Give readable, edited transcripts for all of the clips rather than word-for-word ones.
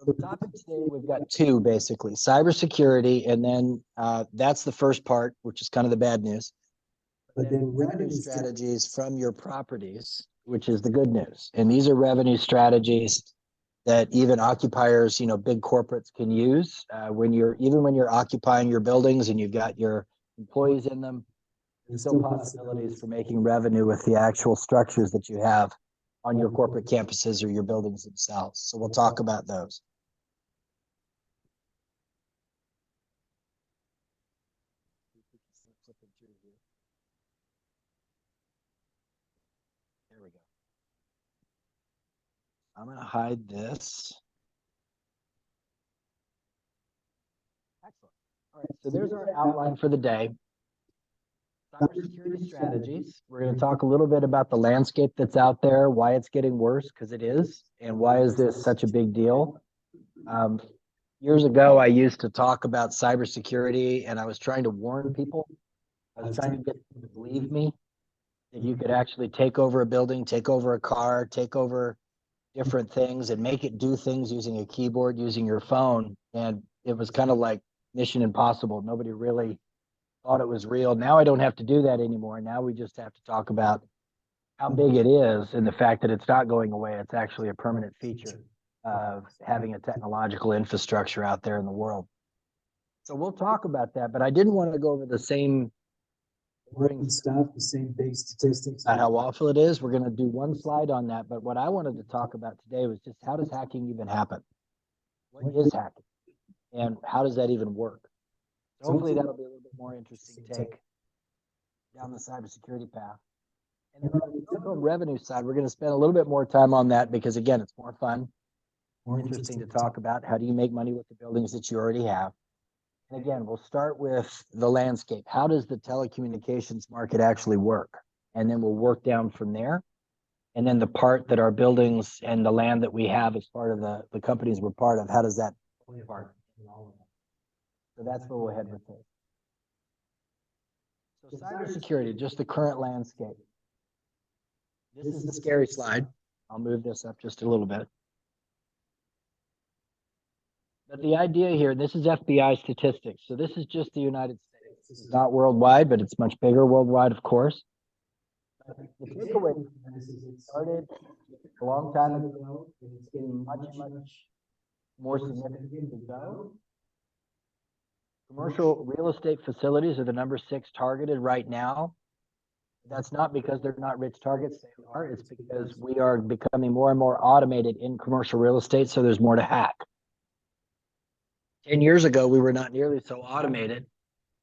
So the topic today, we've got two basically, cybersecurity, and then that's the first part, which is kind of the bad news. But then revenue strategies from your properties, which is the good news. And these are revenue strategies that even occupiers, big corporates can use when you're occupying your buildings and you've got your employees in them. There's still possibilities for making revenue with the actual structures that you have on your corporate campuses or your buildings themselves. So we'll talk about those. There we go. I'm going to hide this. Excellent. All right, so there's our outline for the day. Cybersecurity strategies. We're going to talk a little bit about the landscape that's out there, why it's getting worse, because it is, and why is this such a big deal. Years ago, I used to talk about cybersecurity, and I was trying to warn people. I was trying to get them to believe me that you could actually take over a building, take over a car, take over different things and make it do things using a keyboard, using your phone. And it was kind of like Mission Impossible. Nobody really thought it was real. Now I don't have to do that anymore. Now we just have to talk about how big it is and the fact that it's not going away. It's actually a permanent feature of having a technological infrastructure out there in the world. So we'll talk about that, but I didn't want to go over the same boring stuff, the same big statistics about how awful it is. We're going to do one slide on that, but what I wanted to talk about today was just how does hacking even happen? What is hacking? And how does that even work? So hopefully that'll be a little bit more interesting take down the cybersecurity path. And then on the telecom revenue side, we're going to spend a little bit more time on that because, again, it's more fun, more interesting to talk about. How do you make money with the buildings that you already have? And again, we'll start with the landscape. How does the telecommunications market actually work? And then we'll work down from there. And then the part that our buildings and the land that we have as part of the companies we're part of, how does that play a part in all of that? So that's where we'll head with this. So cybersecurity, just the current landscape. This is the scary slide. I'll move this up just a little bit. But the idea here, this is FBI statistics. So this is just the United States. This is not worldwide, but it's much bigger worldwide, of course. The takeaway from this is it started a long time ago, and it's getting much, much more significant to go. Commercial real estate facilities are the number 6 targeted right now. That's not because they're not rich targets, they are. It's because we are becoming more and more automated in commercial real estate, so there's more to hack. 10 years ago, we were not nearly so automated,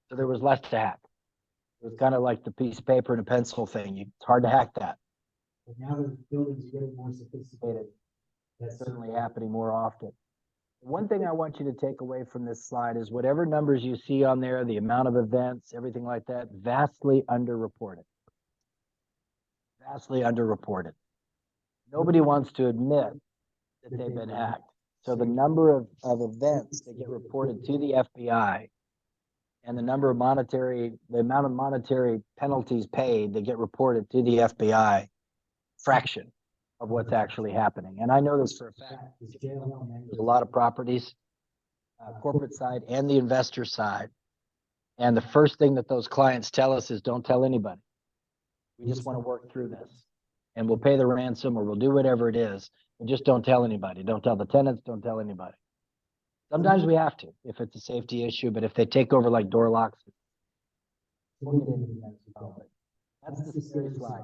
so there was less to hack. It was kind of like the piece of paper and a pencil thing. It's hard to hack that. But now that the buildings are getting more sophisticated, that's certainly happening more often. One thing I want you to take away from this slide is whatever numbers you see on there, the amount of events, everything like that, vastly underreported. Vastly underreported. Nobody wants to admit that they've been hacked. So the number of events that get reported to the FBI and the amount of monetary penalties paid that get reported to the FBI, fraction of what's actually happening. And I know this for a fact. There's a lot of properties, corporate side and the investor side. And the first thing that those clients tell us is don't tell anybody. We just want to work through this. And we'll pay the ransom or we'll do whatever it is. And just don't tell anybody. Don't tell the tenants. Don't tell anybody. Sometimes we have to if it's a safety issue, but if they take over like door locks, we'll get into that as well. But that's the scary slide.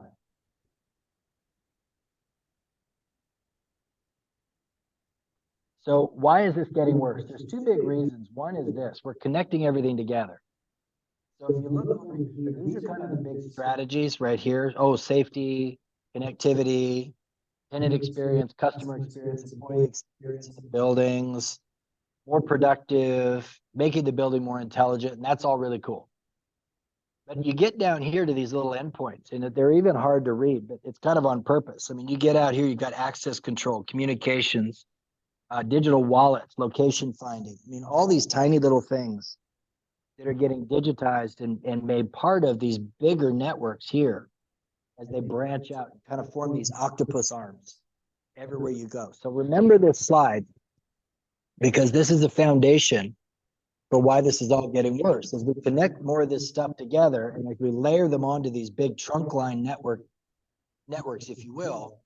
So why is this getting worse? There's 2 big reasons. One is this: we're connecting everything together. So if you look over here, these are kind of the big strategies right here. Oh, safety, connectivity, tenant experience, customer experience, employee experience in the buildings, more productive, making the building more intelligent, and that's all really cool. But you get down here to these little endpoints, and they're even hard to read, but it's kind of on purpose. I mean, you get out here, you've got access control, communications, digital wallets, location finding. I mean, all these tiny little things that are getting digitized and made part of these bigger networks here as they branch out and kind of form these octopus arms everywhere you go. So remember this slide. because this is the foundation for why this is all getting worse. As we connect more of this stuff together and like we layer them onto these big trunk line networks, if you will,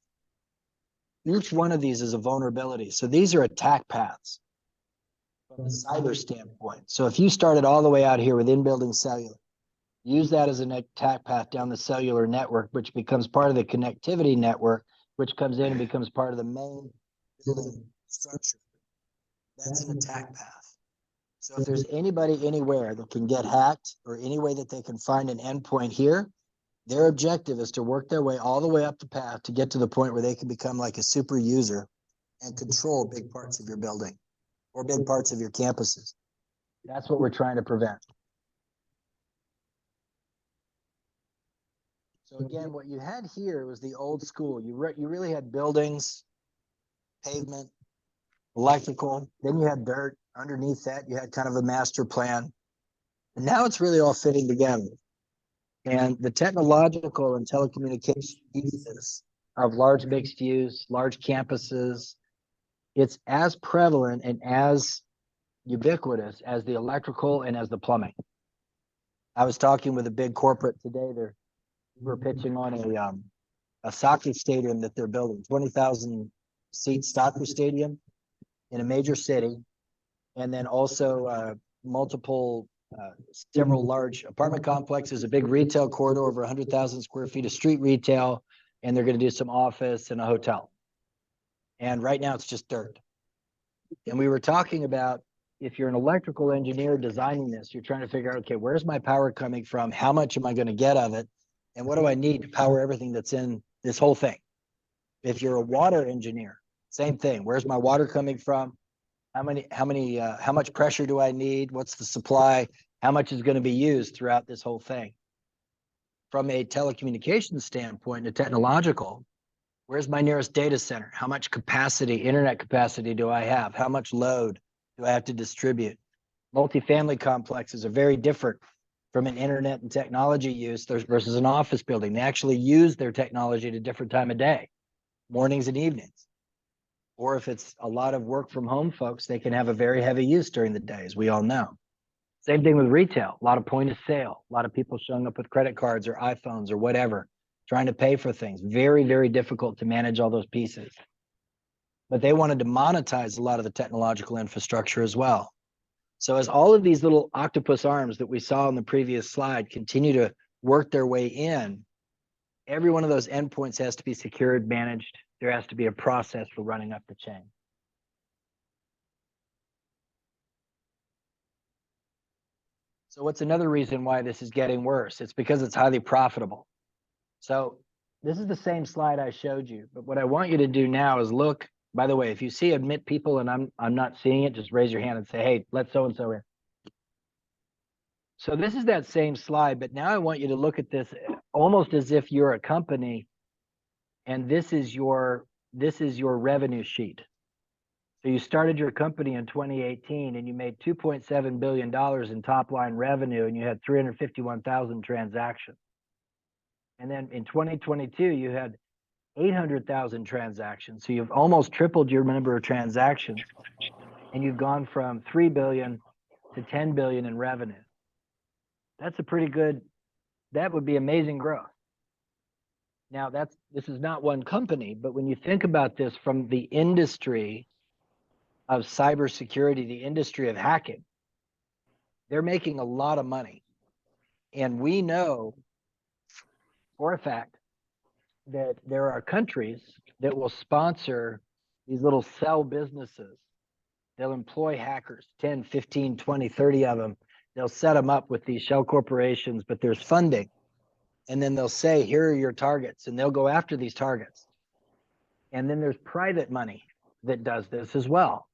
each one of these is a vulnerability. So these are attack paths from a cyber standpoint. So if you started all the way out here with in-building cellular, use that as an attack path down the cellular network, which becomes part of the connectivity network, which comes in and becomes part of the main building structure. That's an attack path. So if there's anybody anywhere that can get hacked or any way that they can find an endpoint here, their objective is to work their way all the way up the path to get to the point where they can become like a super user and control big parts of your building or big parts of your campuses. That's what we're trying to prevent. So again, what you had here was the old school. You really had buildings, pavement, electrical, then you had dirt. Underneath that, you had kind of a master plan. And now it's really all fitting together. And the technological and telecommunication pieces of large mixed use, large campuses, it's as prevalent and as ubiquitous as the electrical and as the plumbing. I was talking with a big corporate today. We're pitching on a soccer stadium that they're building, 20,000 seat soccer stadium in a major city, and then also multiple several large apartment complexes, a big retail corridor over 100,000 square feet of street retail, and they're going to do some office and a hotel. And right now it's just dirt. And we were talking about, if you're an electrical engineer designing this, you're trying to figure out, okay, where's my power coming from? How much am I going to get of it? And what do I need to power everything that's in this whole thing? If you're a water engineer, same thing. Where's my water coming from? How much pressure do I need? What's the supply? How much is going to be used throughout this whole thing? From a telecommunications standpoint, a technological, where's my nearest data center? How much capacity, internet capacity do I have? How much load do I have to distribute? Multifamily complexes are very different from an internet and technology use versus an office building. They actually use their technology at a different time of day, mornings and evenings. Or if it's a lot of work from home folks, they can have a very heavy use during the day, as we all know. Same thing with retail, a lot of point of sale, a lot of people showing up with credit cards or iPhones or whatever, trying to pay for things. Very, very difficult to manage all those pieces. But they wanted to monetize a lot of the technological infrastructure as well. So as all of these little octopus arms that we saw on the previous slide continue to work their way in, every one of those endpoints has to be secured, managed. There has to be a process for running up the chain. So what's another reason why this is getting worse? It's because it's highly profitable. So this is the same slide I showed you, but what I want you to do now is look. By the way, if you see admit people and I'm not seeing it, just raise your hand and say, hey, let so-and-so in. So this is that same slide, but now I want you to look at this almost as if you're a company and this is your revenue sheet. So you started your company in 2018 and you made $2.7 billion in top line revenue and you had 351,000 transactions. And then in 2022, you had 800,000 transactions. So you've almost tripled your number of transactions and you've gone from 3 billion to 10 billion in revenue. That's a pretty good, that would be amazing growth. Now this is not one company, but when you think about this from the industry of cybersecurity, the industry of hacking, they're making a lot of money. And we know for a fact that there are countries that will sponsor these little cell businesses. They'll employ hackers, 10, 15, 20, 30 of them. They'll set them up with these shell corporations, but there's funding. And then they'll say, here are your targets, and they'll go after these targets. And then there's private money that does this as well.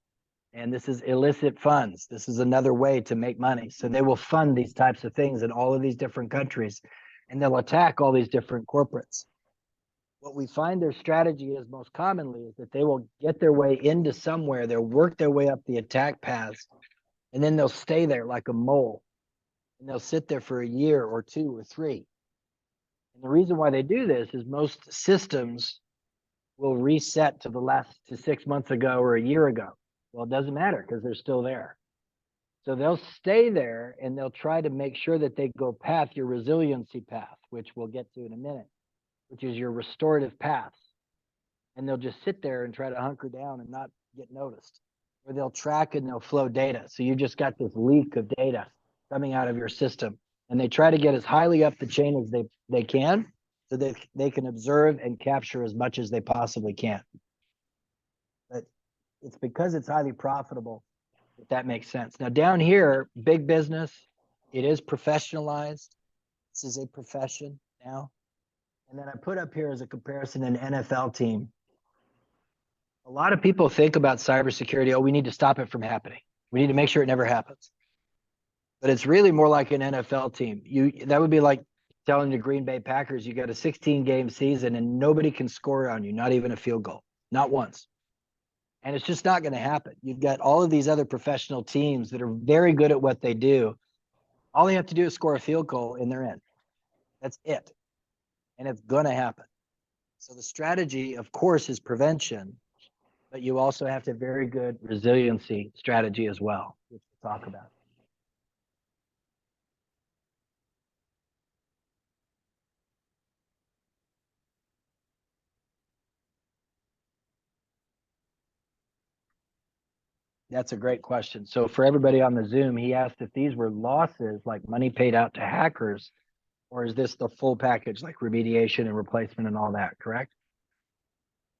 And this is illicit funds. This is another way to make money. So they will fund these types of things in all of these different countries, and they'll attack all these different corporates. What we find their strategy is most commonly is that they will get their way into somewhere, they'll work their way up the attack paths, and then they'll stay there like a mole. And they'll sit there for a year or 2 or 3. And the reason why they do this is most systems will reset to 6 months ago or a year ago. Well, it doesn't matter because they're still there. So they'll stay there and they'll try to make sure that they go path your resiliency path, which we'll get to in a minute, which is your restorative paths. And they'll just sit there and try to hunker down and not get noticed. Or they'll track and they'll flow data. So you just got this leak of data coming out of your system. And they try to get as highly up the chain as they can so that they can observe and capture as much as they possibly can. But it's because it's highly profitable if that makes sense. Now down here, big business, it is professionalized. This is a profession now. And then I put up here as a comparison an NFL team. A lot of people think about cybersecurity, oh, we need to stop it from happening. We need to make sure it never happens. But it's really more like an NFL team. That would be like telling the Green Bay Packers, you got a 16-game season and nobody can score on you, not even a field goal, not once. And it's just not going to happen. You've got all of these other professional teams that are very good at what they do. All they have to do is score a field goal and they're in. That's it. And it's going to happen. So the strategy, of course, is prevention, but you also have to have very good resiliency strategy as well, which we'll talk about. That's a great question. So for everybody on the Zoom, he asked if these were losses, like money paid out to hackers, or is this the full package, like remediation and replacement and all that, correct?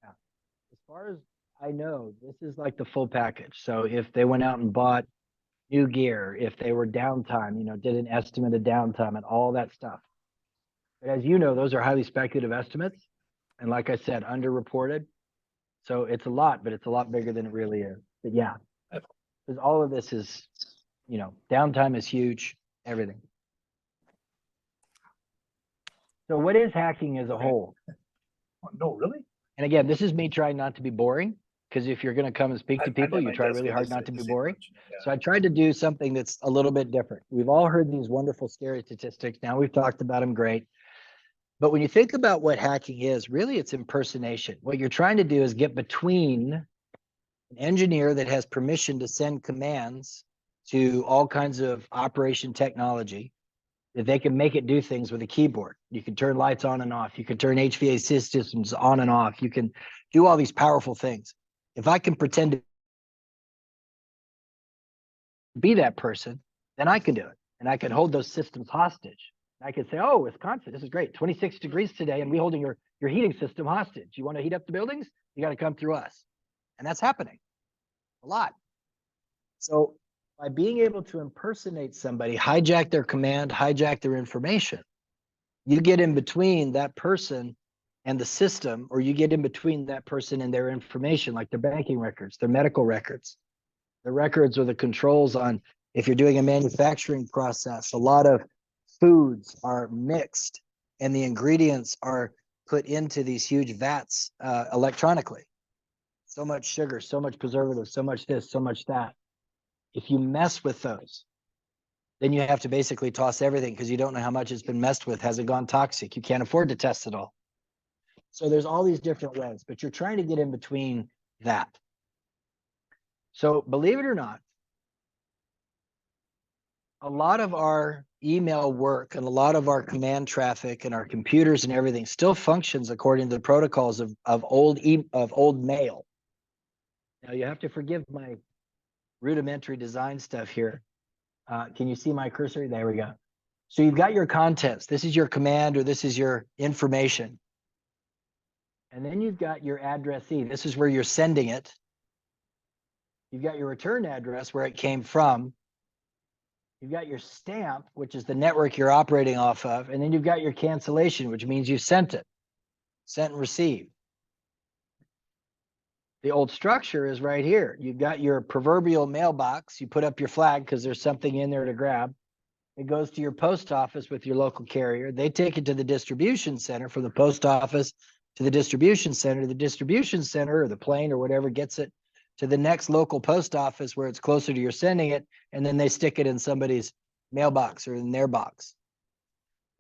Yeah. As far as I know, this is like the full package. So if they went out and bought new gear, if they were downtime, did an estimate of downtime and all that stuff. But as you know, those are highly speculative estimates. And like I said, underreported. So it's a lot, but it's a lot bigger than it really is. But yeah, because all of this is, downtime is huge, everything. So what is hacking as a whole? No, really? And again, this is me trying not to be boring, because if you're going to come and speak to people, you try really hard not to be boring. So I tried to do something that's a little bit different. We've all heard these wonderful scary statistics. Now we've talked about them, great. But when you think about what hacking is, really it's impersonation. What you're trying to do is get between an engineer that has permission to send commands to all kinds of operation technology, that they can make it do things with a keyboard. You can turn lights on and off. You can turn HVAC systems on and off. You can do all these powerful things. If I can pretend to be that person, then I can do it. And I can hold those systems hostage. I can say, oh, Wisconsin, this is great. 26 degrees today, and we're holding your heating system hostage. You want to heat up the buildings? You got to come through us. And that's happening a lot. So by being able to impersonate somebody, hijack their command, hijack their information, you get in between that person and the system, or you get in between that person and their information, like their banking records, their medical records, the records or the controls on, if you're doing a manufacturing process, a lot of foods are mixed and the ingredients are put into these huge vats electronically. So much sugar, so much preservative, so much this, so much that. If you mess with those, then you have to basically toss everything because you don't know how much it's been messed with. Has it gone toxic? You can't afford to test it all. So there's all these different ways, but you're trying to get in between that. So believe it or not, a lot of our email work and a lot of our command traffic and our computers and everything still functions according to the protocols of old mail. Now you have to forgive my rudimentary design stuff here. Can you see my cursor? There we go. So you've got your contents. This is your command or this is your information. And then you've got your addressee. This is where you're sending it. You've got your return address where it came from. You've got your stamp, which is the network you're operating off of. And then you've got your cancellation, which means you sent it, sent and received. The old structure is right here. You've got your proverbial mailbox. You put up your flag because there's something in there to grab. It goes to your post office with your local carrier. They take it to the distribution center, from the post office to the distribution center. The distribution center or the plane or whatever gets it to the next local post office where it's closer to your sending it, and then they stick it in somebody's mailbox or in their box.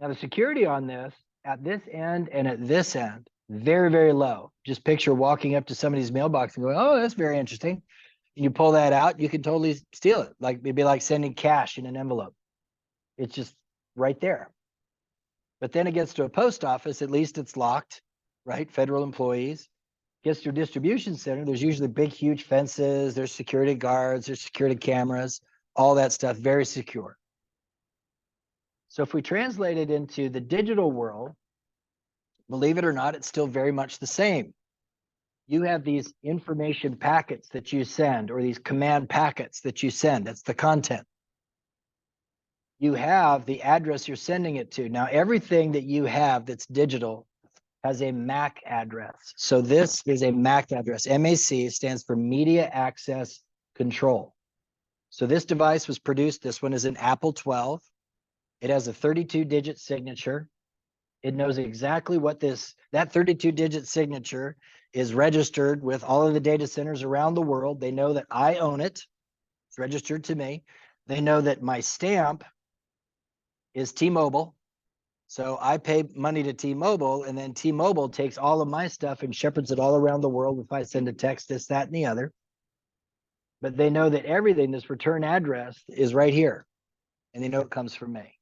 Now the security on this, at this end and at this end, very, very low. Just picture walking up to somebody's mailbox and going, oh, that's very interesting. you pull that out, you can totally steal it. Like it'd be like sending cash in an envelope. It's just right there. But then it gets to a post office, at least it's locked, right? Federal employees. Gets to a distribution center, there's usually big, huge fences, there's security guards, there's security cameras, all that stuff, very secure. So if we translate it into the digital world, believe it or not, it's still very much the same. You have these information packets that you send, or these command packets that you send. That's the content. You have the address you're sending it to. Now, everything that you have that's digital has a MAC address. So this is a MAC address. MAC stands for Media Access Control. So this device was produced, this one is an Apple 12. It has a 32-digit signature. It knows exactly what that 32-digit signature is registered with all of the data centers around the world. They know that I own it. It's registered to me. They know that my stamp is T-Mobile. So I pay money to T-Mobile, and then T-Mobile takes all of my stuff and shepherds it all around the world if I send a text, this, that, and the other. But they know that everything, this return address, is right here, and they know it comes from me.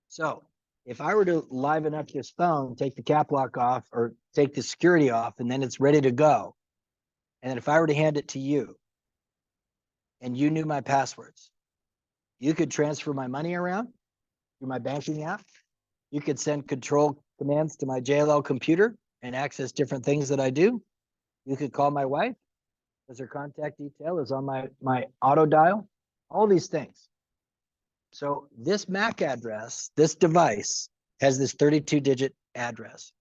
So if I were to liven up this phone, take the cap lock off or take the security off, and then it's ready to go, and then if I were to hand it to you, and you knew my passwords, you could transfer my money around through my banking app. You could send control commands to my JLL computer and access different things that I do. You could call my wife, because her contact detail is on my auto dial, all these things. So this MAC address, this device, has this 32-digit address.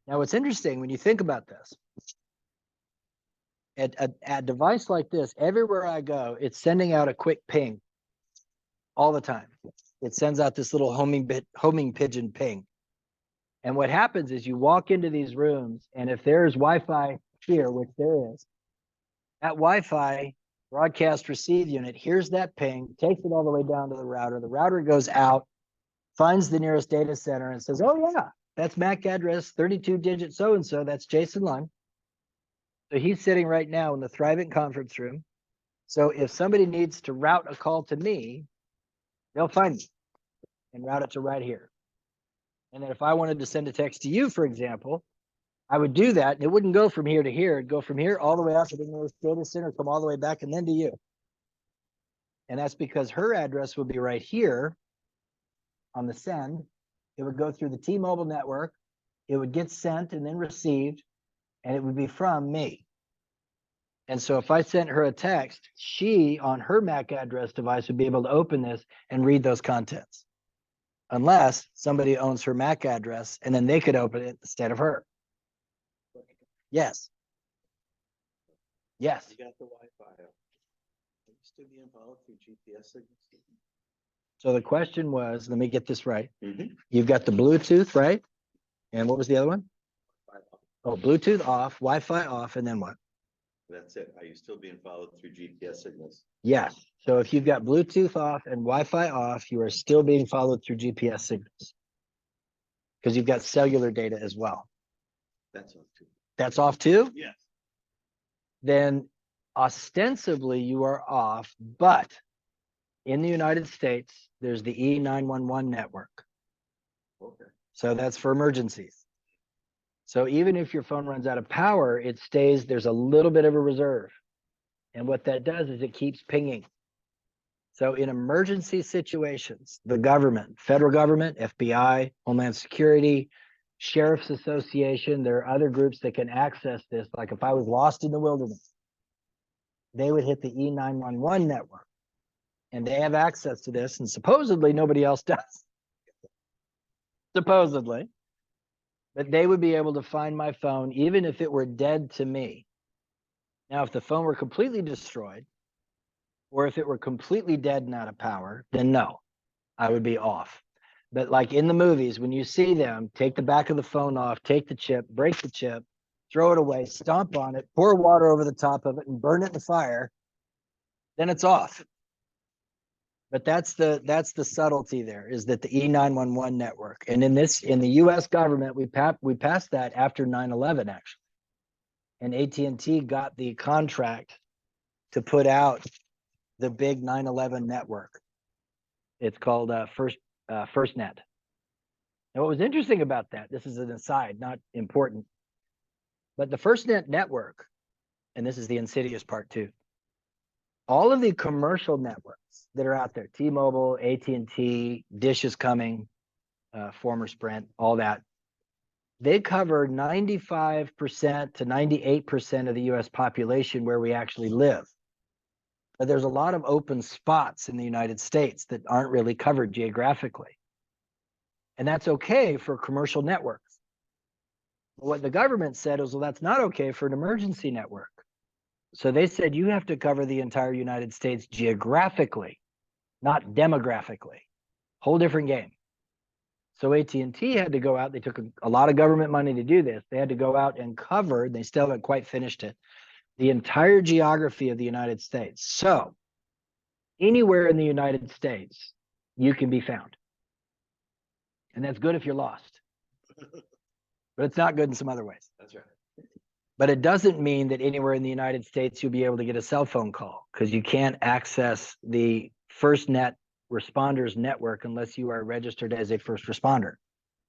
Now, what's interesting when you think about this, a device like this, everywhere I go, it's sending out a quick ping all the time. It sends out this little homing pigeon ping. And what happens is you walk into these rooms, and if there's Wi-Fi here, which there is, that Wi-Fi broadcast receive unit hears that ping, takes it all the way down to the router. The router goes out, finds the nearest data center, and says, oh yeah, that's MAC address 32-digit so-and-so, that's Jason Lund. So he's sitting right now in the Thrivent conference room. So if somebody needs to route a call to me, they'll find me and route it to right here. And then if I wanted to send a text to you, for example, I would do that, and it wouldn't go from here to here. It'd go from here all the way out to the nearest data center, come all the way back, and then to you. And that's because her address would be right here on the send. It would go through the T-Mobile network. It would get sent and then received, and it would be from me. And so if I sent her a text, she, on her MAC address device, would be able to open this and read those contents. Unless somebody owns her MAC address, and then they could open it instead of her. Yes. Yes. You got the Wi-Fi. Are you still being followed through GPS signals? So the question was, let me get this right. You've got the Bluetooth, right? And what was the other one? Oh, Bluetooth off, Wi-Fi off, and then what? That's it. Are you still being followed through GPS signals? Yes. So if you've got Bluetooth off and Wi-Fi off, you are still being followed through GPS signals, because you've got cellular data as well. That's off too. That's off too? Yes. Then ostensibly you are off, but in the United States, there's the E911 network. Okay. So that's for emergencies. So even if your phone runs out of power, it stays, there's a little bit of a reserve. And what that does is it keeps pinging. So in emergency situations, the government, federal government, FBI, Homeland Security, Sheriff's Association, there are other groups that can access this. Like if I was lost in the wilderness, they would hit the E911 network, and they have access to this, and supposedly nobody else does. Supposedly. But they would be able to find my phone even if it were dead to me. Now, if the phone were completely destroyed, or if it were completely dead and out of power, then no, I would be off. But like in the movies, when you see them take the back of the phone off, take the chip, break the chip, throw it away, stomp on it, pour water over the top of it, and burn it in the fire, then it's off. But that's the subtlety there, is that the E911 network. And in the US government, we passed that after 9/11 actually. And AT&T got the contract to put out the big 9/11 network. It's called FirstNet. And what was interesting about that, this is an aside, not important, but the FirstNet network, and this is the insidious part too, all of the commercial networks that are out there, T-Mobile, AT&T, Dish is coming, former Sprint, all that, they cover 95% to 98% of the US population where we actually live. But there's a lot of open spots in the United States that aren't really covered geographically. And that's okay for commercial networks. But what the government said was, well, that's not okay for an emergency network. So they said you have to cover the entire United States geographically, not demographically. Whole different game. So AT&T had to go out. They took a lot of government money to do this. They had to go out and cover, they still haven't quite finished it, the entire geography of the United States. So anywhere in the United States, you can be found. And that's good if you're lost. But it's not good in some other ways. That's right. But it doesn't mean that anywhere in the United States you'll be able to get a cell phone call, because you can't access the FirstNet responders network unless you are registered as a first responder.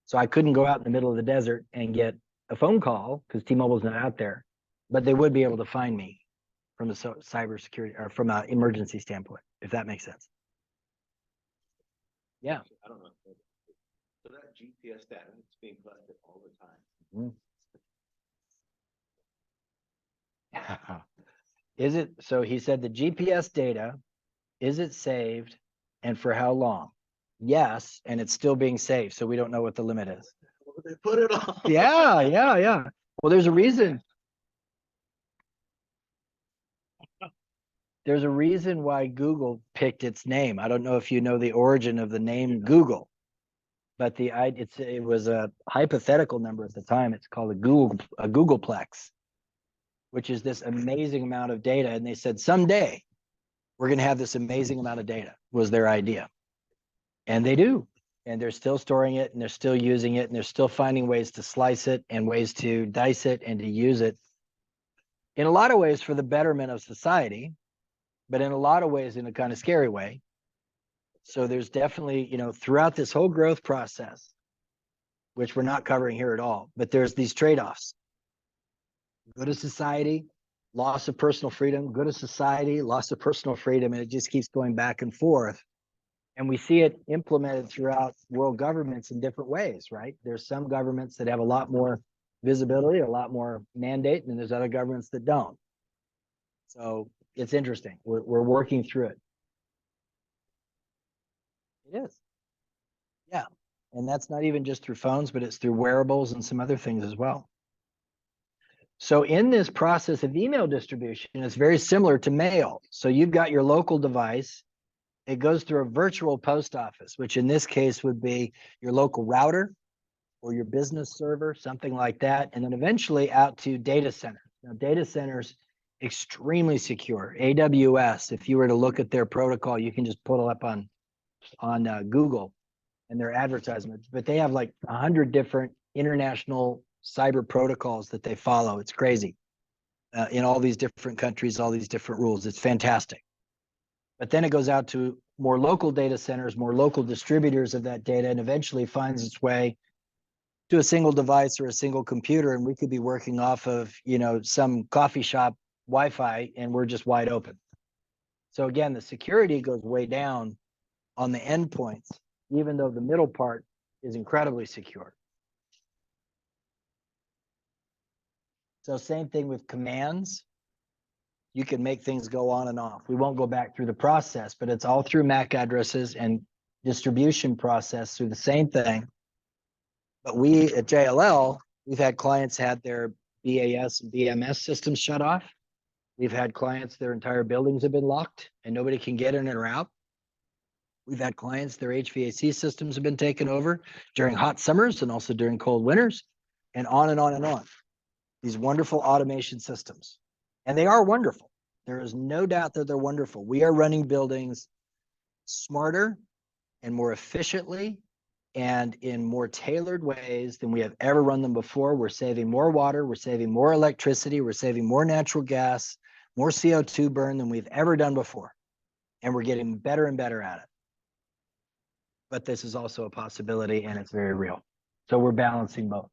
So I couldn't go out in the middle of the desert and get a phone call because T-Mobile's not out there, but they would be able to find me from a cybersecurity or from an emergency standpoint, if that makes sense. Yeah. I don't know. So that GPS data is being collected all the time. Is it, so he said the GPS data, is it saved and for how long? Yes, and it's still being saved, so we don't know what the limit is. Where would they put it on? Yeah. Well, there's a reason. There's a reason why Google picked its name. I don't know if you know the origin of the name Google, but it was a hypothetical number at the time. It's called a Googleplex, which is this amazing amount of data. And they said, someday we're going to have this amazing amount of data, was their idea. And they do. And they're still storing it, and they're still using it, and they're still finding ways to slice it and ways to dice it and to use it in a lot of ways for the betterment of society, but in a lot of ways in a kind of scary way. So there's definitely, throughout this whole growth process, which we're not covering here at all, but there's these trade-offs. Good to society, loss of personal freedom, good to society, loss of personal freedom, and it just keeps going back and forth. And we see it implemented throughout world governments in different ways, right? There's some governments that have a lot more visibility, a lot more mandate, and there's other governments that don't. So it's interesting. We're working through it. It is. Yeah. And that's not even just through phones, but it's through wearables and some other things as well. So in this process of email distribution, it's very similar to mail. So you've got your local device. It goes through a virtual post office, which in this case would be your local router or your business server, something like that. And then eventually out to data centers. Now, data centers, extremely secure. AWS, if you were to look at their protocol, you can just pull it up on Google and their advertisements, but they have like 100 different international cyber protocols that they follow. It's crazy. In all these different countries, all these different rules. It's fantastic. But then it goes out to more local data centers, more local distributors of that data, and eventually finds its way to a single device or a single computer. And we could be working off of, some coffee shop Wi-Fi, and we're just wide open. So again, the security goes way down on the endpoints, even though the middle part is incredibly secure. So same thing with commands. You can make things go on and off. We won't go back through the process, but it's all through MAC addresses and distribution process through the same thing. But we at JLL, we've had clients had their BAS and BMS systems shut off. We've had clients, their entire buildings have been locked and nobody can get in or out. We've had clients, their HVAC systems have been taken over during hot summers and also during cold winters, and on and on and on. These wonderful automation systems. And they are wonderful. There is no doubt that they're wonderful. We are running buildings smarter and more efficiently and in more tailored ways than we have ever run them before. We're saving more water. We're saving more electricity. We're saving more natural gas. more CO2 burn than we've ever done before. And we're getting better and better at it. But this is also a possibility and it's very real. So we're balancing both.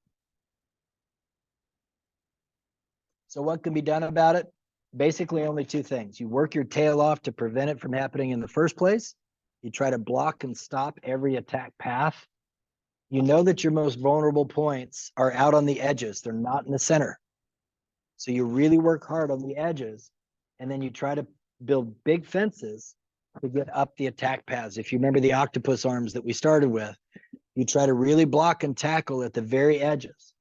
So what can be done about it? Basically only two things. You work your tail off to prevent it from happening in the first place. You try to block and stop every attack path. You know that your most vulnerable points are out on the edges. They're not in the center. So you really work hard on the edges, and then you try to build big fences to get up the attack paths. If you remember the octopus arms that we started with, you try to really block and tackle at the very edges.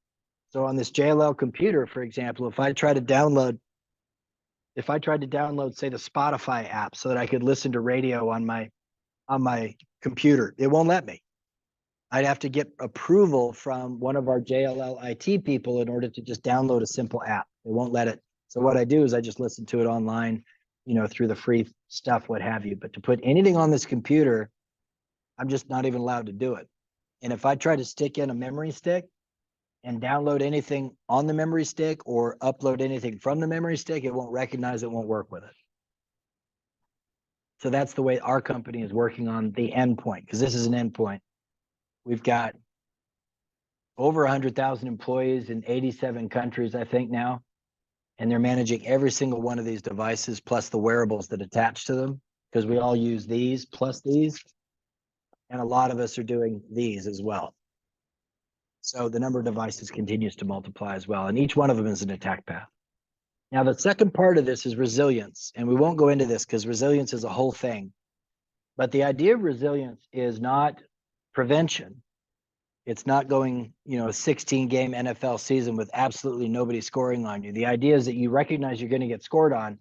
So on this JLL computer, for example, if I tried to download, say, the Spotify app so that I could listen to radio on my computer, it won't let me. I'd have to get approval from one of our JLL IT people in order to just download a simple app. They won't let it. So what I do is I just listen to it online, through the free stuff, what have you. But to put anything on this computer, I'm just not even allowed to do it. And if I try to stick in a memory stick and download anything on the memory stick or upload anything from the memory stick, it won't recognize it, won't work with it. So that's the way our company is working on the endpoint, because this is an endpoint. We've got over 100,000 employees in 87 countries, I think now, and they're managing every single one of these devices plus the wearables that attach to them, because we all use these plus these, and a lot of us are doing these as well. So the number of devices continues to multiply as well, and each one of them is an attack path. Now, the second part of this is resilience, and we won't go into this because resilience is a whole thing. But the idea of resilience is not prevention. It's not going, a 16-game NFL season with absolutely nobody scoring on you. The idea is that you recognize you're going to get scored on,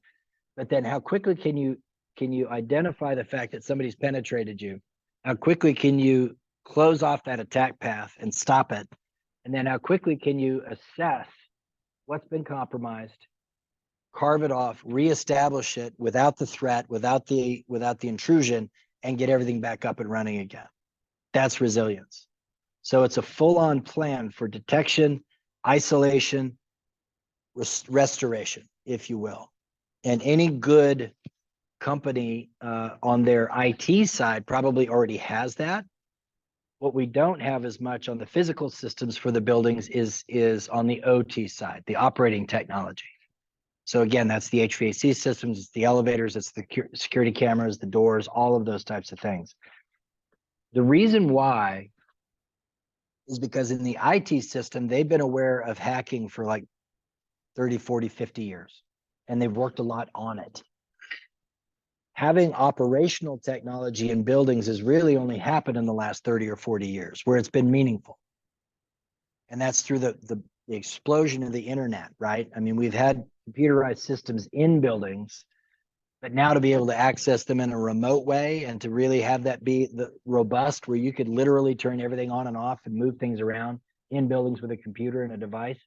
but then how quickly can you identify the fact that somebody's penetrated you? How quickly can you close off that attack path and stop it? And then how quickly can you assess what's been compromised, carve it off, reestablish it without the threat, without the intrusion, and get everything back up and running again? That's resilience. So it's a full-on plan for detection, isolation, restoration, if you will. And any good company on their IT side probably already has that. What we don't have as much on the physical systems for the buildings is on the OT side, the operating technology. So again, that's the HVAC systems, it's the elevators, it's the security cameras, the doors, all of those types of things. The reason why is because in the IT system, they've been aware of hacking for like 30, 40, 50 years, and they've worked a lot on it. Having operational technology in buildings has really only happened in the last 30 or 40 years where it's been meaningful. And that's through the explosion of the internet, right? I mean, we've had computerized systems in buildings, but now to be able to access them in a remote way and to really have that be robust, where you could literally turn everything on and off and move things around in buildings with a computer and a device,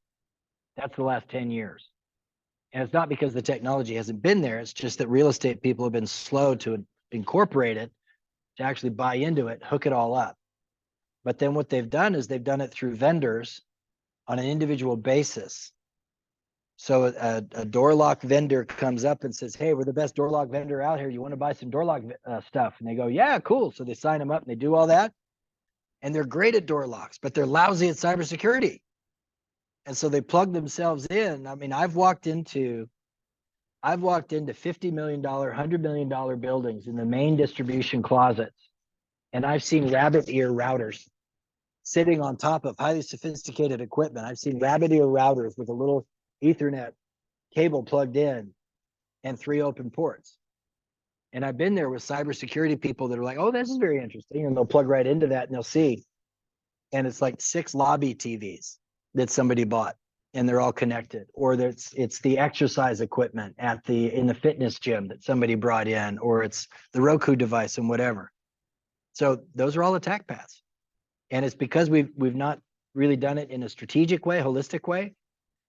that's the last 10 years. And it's not because the technology hasn't been there. It's just that real estate people have been slow to incorporate it, to actually buy into it, hook it all up. But then what they've done is they've done it through vendors on an individual basis. So a door lock vendor comes up and says, hey, we're the best door lock vendor out here. You want to buy some door lock stuff? And they go, yeah, cool. So they sign them up and they do all that. And they're great at door locks, but they're lousy at cybersecurity. And so they plug themselves in. I mean, I've walked into $50 million, $100 million buildings in the main distribution closets. And I've seen rabbit ear routers sitting on top of highly sophisticated equipment. I've seen rabbit ear routers with a little Ethernet cable plugged in and 3 open ports. And I've been there with cybersecurity people that are like, oh, this is very interesting. And they'll plug right into that and they'll see. And it's like 6 lobby TVs that somebody bought and they're all connected. Or it's the exercise equipment in the fitness gym that somebody brought in, or it's the Roku device and whatever. So those are all attack paths. And it's because we've not really done it in a strategic way, holistic way,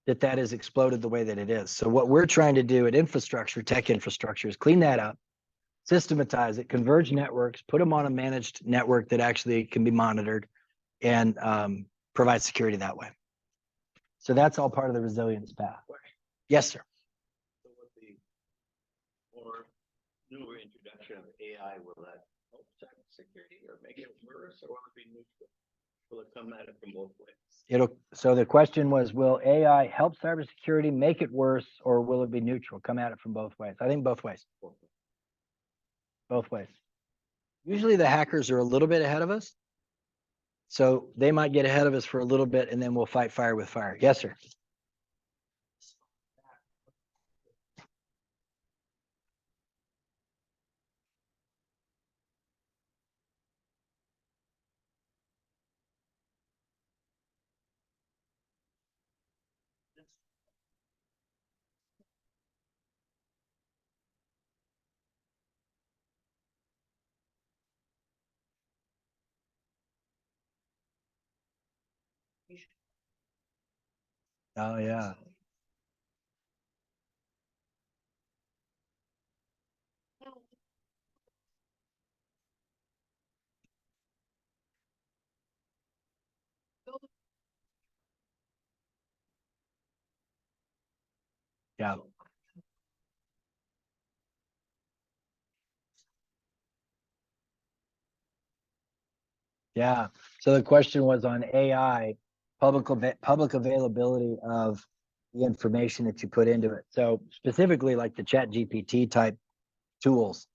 that has exploded the way that it is. So what we're trying to do at tech infrastructure, is clean that up, systematize it, converge networks, put them on a managed network that actually can be monitored, and provide security that way. So that's all part of the resilience path. Yes, sir. So what the newer introduction of AI, will that help cybersecurity or make it worse, or will it be neutral? Will it come at it from both ways? So the question was, will AI help cybersecurity, make it worse, or will it be neutral? Come at it from both ways. I think both ways. Both ways. Usually the hackers are a little bit ahead of us. So they might get ahead of us for a little bit and then we'll fight fire with fire. Yes, sir. Oh, yeah. Yeah. Yeah. So the question was on AI, public availability of the information that you put into it. So specifically like the Chat GPT type tools.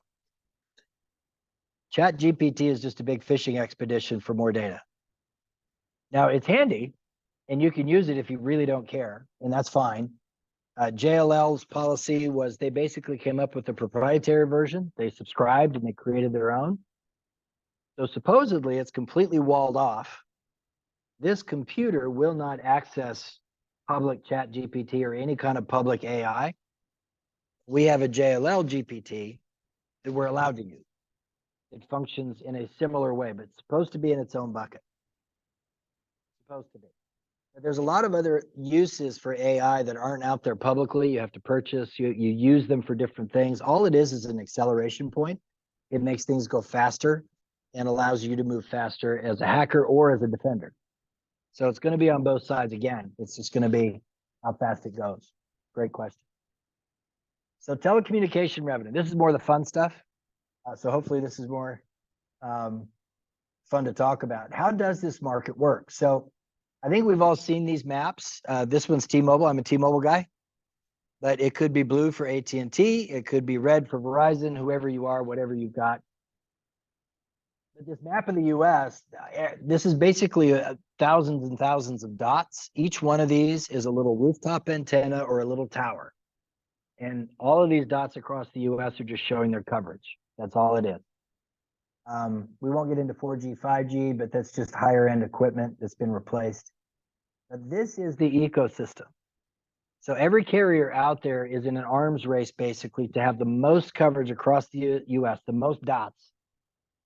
Chat GPT is just a big fishing expedition for more data. Now it's handy and you can use it if you really don't care, and that's fine. JLL's policy was they basically came up with a proprietary version. They subscribed and they created their own. So supposedly it's completely walled off. This computer will not access public Chat GPT or any kind of public AI. We have a JLL GPT that we're allowed to use. It functions in a similar way, but it's supposed to be in its own bucket. Supposed to be. But there's a lot of other uses for AI that aren't out there publicly. You have to purchase, you use them for different things. All it is an acceleration point. It makes things go faster and allows you to move faster as a hacker or as a defender. So it's going to be on both sides again. It's just going to be how fast it goes. Great question. So telecommunication revenue. This is more the fun stuff. So hopefully this is more fun to talk about. How does this market work? So I think we've all seen these maps. This one's T-Mobile. I'm a T-Mobile guy, but it could be blue for AT&T. It could be red for Verizon, whoever you are, whatever you've got. But this map of the US, this is basically thousands and thousands of dots. Each one of these is a little rooftop antenna or a little tower. And all of these dots across the US are just showing their coverage. That's all it is. We won't get into 4G, 5G, but that's just higher end equipment that's been replaced. But this is the ecosystem. So every carrier out there is in an arms race basically to have the most coverage across the US, the most dots,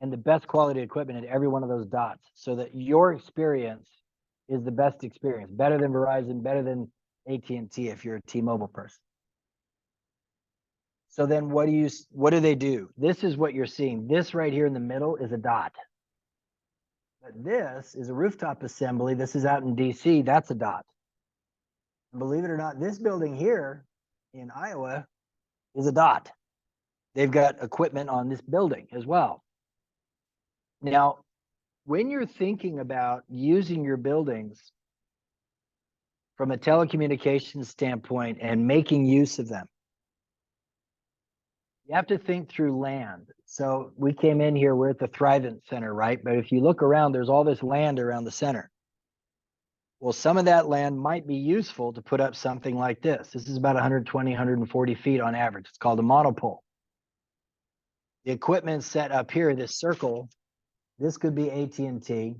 and the best quality equipment at every one of those dots so that your experience is the best experience, better than Verizon, better than AT&T if you're a T-Mobile person. So then what do they do? This is what you're seeing. This right here in the middle is a dot. But this is a rooftop assembly. This is out in DC. That's a dot. And believe it or not, this building here in Iowa is a dot. They've got equipment on this building as well. Now, when you're thinking about using your buildings from a telecommunications standpoint and making use of them, you have to think through land. So we came in here, we're at the Thrivent Center, right? But if you look around, there's all this land around the center. Well, some of that land might be useful to put up something like this. This is about 120, 140 feet on average. It's called a monopole. The equipment set up here, this circle, this could be AT&T.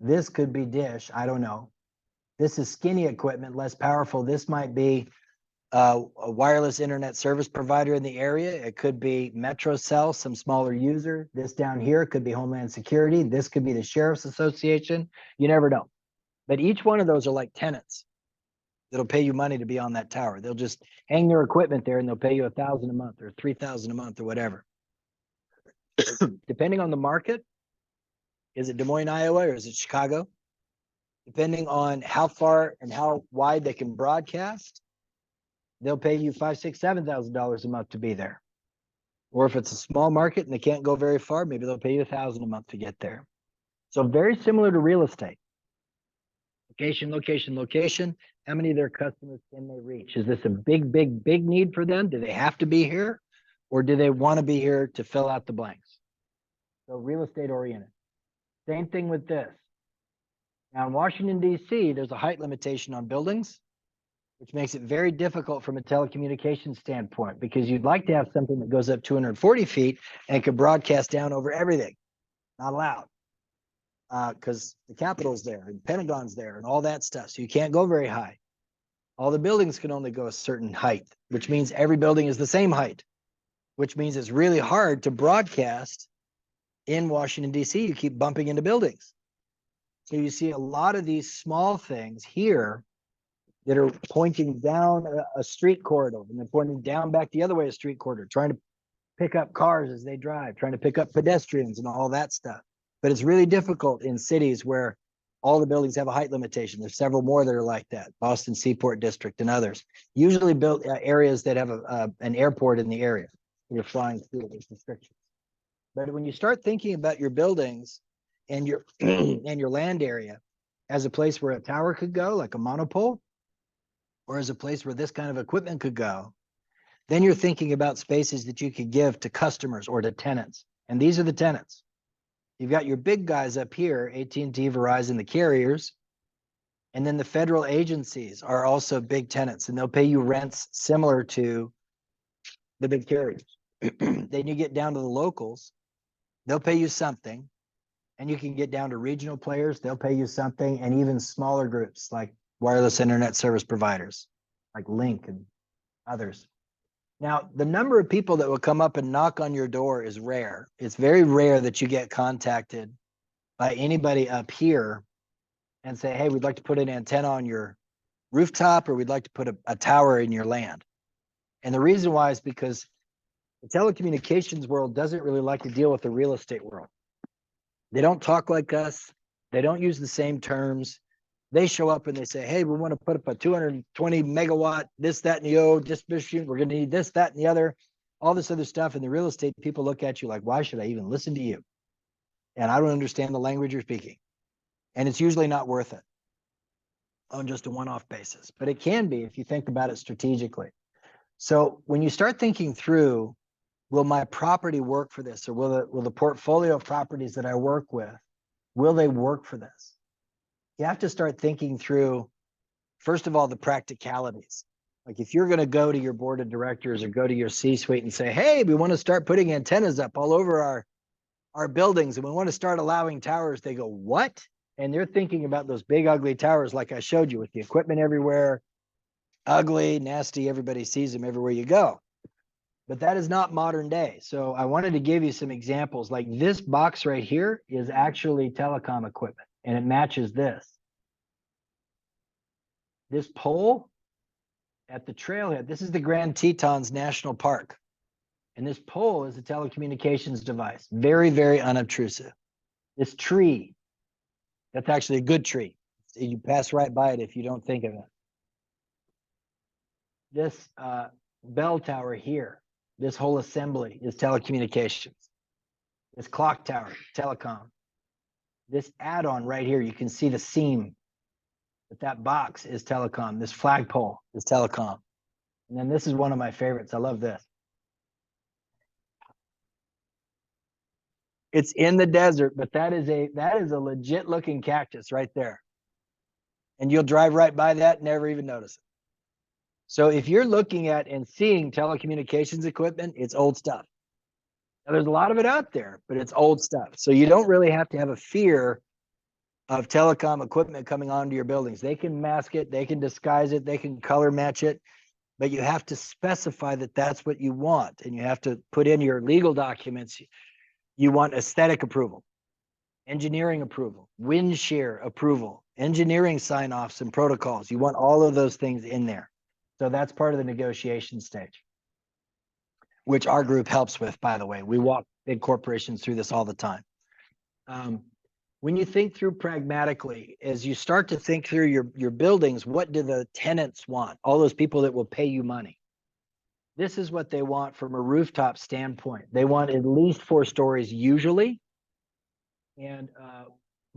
This could be Dish, I don't know. This is skinny equipment, less powerful. This might be a wireless internet service provider in the area. It could be MetroCell, some smaller user. This down here could be Homeland Security. This could be the Sheriff's Association. You never know. But each one of those are like tenants that'll pay you money to be on that tower. They'll just hang their equipment there and they'll pay you $1,000 a month or $3,000 a month or whatever. Depending on the market, is it Des Moines, Iowa, or is it Chicago? Depending on how far and how wide they can broadcast, they'll pay you $5,000, $6,000, $7,000 a month to be there. Or if it's a small market and they can't go very far, maybe they'll pay you $1,000 a month to get there. So very similar to real estate. Location, location, location. How many of their customers can they reach? Is this a big, big, big need for them? Do they have to be here? Or do they want to be here to fill out the blanks? So real estate oriented. Same thing with this. Now in Washington, D.C., there's a height limitation on buildings, which makes it very difficult from a telecommunications standpoint, because you'd like to have something that goes up 240 feet and can broadcast down over everything. Not allowed. Because the Capitol's there and Pentagon's there and all that stuff. So you can't go very high. All the buildings can only go a certain height, which means every building is the same height, which means it's really hard to broadcast in Washington, D.C. You keep bumping into buildings. So you see a lot of these small things here that are pointing down a street corridor, and they're pointing down back the other way, a street corridor, trying to pick up cars as they drive, trying to pick up pedestrians and all that stuff. But it's really difficult in cities where all the buildings have a height limitation. There's several more that are like that, Boston Seaport District and others. Usually built areas that have an airport in the area. You're flying through, there's restrictions. But when you start thinking about your buildings and your and your land area as a place where a tower could go, like a monopole, or as a place where this kind of equipment could go, then you're thinking about spaces that you could give to customers or to tenants. And these are the tenants. You've got your big guys up here, AT&T, Verizon, the carriers, and then the federal agencies are also big tenants, and they'll pay you rents similar to the big carriers. Then you get down to the locals, they'll pay you something, and you can get down to regional players, they'll pay you something, and even smaller groups like wireless internet service providers, like Link and others. Now, the number of people that will come up and knock on your door is rare. It's very rare that you get contacted by anybody up here and say, hey, we'd like to put an antenna on your rooftop, or we'd like to put a tower in your land. And the reason why is because the telecommunications world doesn't really like to deal with the real estate world. They don't talk like us. They don't use the same terms. They show up and they say, hey, we want to put up a 220 megawatt, this, that, and the O distribution. We're going to need this, that, and the other, all this other stuff. And the real estate people look at you like, why should I even listen to you? And I don't understand the language you're speaking. And it's usually not worth it on just a one-off basis. But it can be if you think about it strategically. So when you start thinking through, will my property work for this? Or will the portfolio of properties that I work with, will they work for this? You have to start thinking through, first of all, the practicalities. Like if you're going to go to your board of directors or go to your C-suite and say, hey, we want to start putting antennas up all over our buildings and we want to start allowing towers, they go, what? And they're thinking about those big, ugly towers like I showed you with the equipment everywhere, ugly, nasty, everybody sees them everywhere you go. But that is not modern day. So I wanted to give you some examples. Like this box right here is actually telecom equipment, and it matches this. This pole at the trailhead, this is the Grand Tetons National Park. And this pole is a telecommunications device. Very, very unobtrusive. This tree, that's actually a good tree. You pass right by it if you don't think of it. This bell tower here, this whole assembly is telecommunications. This clock tower, telecom. This add-on right here, you can see the seam. But that box is telecom. This flagpole is telecom. And then this is one of my favorites. I love this. It's in the desert, but that is a legit looking cactus right there. And you'll drive right by that and never even notice it. So if you're looking at and seeing telecommunications equipment, it's old stuff. Now, there's a lot of it out there, but it's old stuff. So you don't really have to have a fear of telecom equipment coming onto your buildings. They can mask it, they can disguise it, they can color match it, but you have to specify that that's what you want. And you have to put in your legal documents. You want aesthetic approval, engineering approval, wind shear approval, engineering sign-offs and protocols. You want all of those things in there. So that's part of the negotiation stage, which our group helps with, by the way. We walk big corporations through this all the time. When you think through pragmatically, as you start to think through your buildings, what do the tenants want? All those people that will pay you money. this is what they want from a rooftop standpoint. They want at least 4 stories usually, and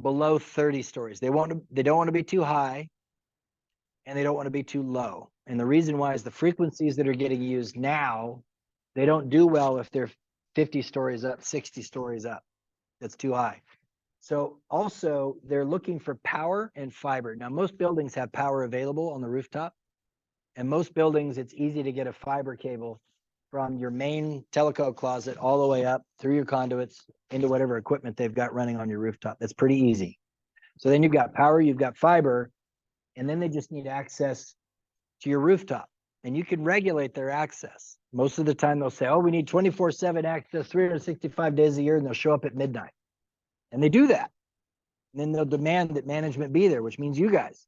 below 30 stories. They don't want to be too high, and they don't want to be too low. And the reason why is the frequencies that are getting used now, they don't do well if they're 50 stories up, 60 stories up. That's too high. So also they're looking for power and fiber. Now, most buildings have power available on the rooftop, and most buildings, it's easy to get a fiber cable from your main teleco closet all the way up through your conduits into whatever equipment they've got running on your rooftop. That's pretty easy. So then you've got power, you've got fiber, and then they just need access to your rooftop, and you can regulate their access. Most of the time they'll say, oh, we need 24/7 access 365 days a year, and they'll show up at midnight. And they do that. And then they'll demand that management be there, which means you guys.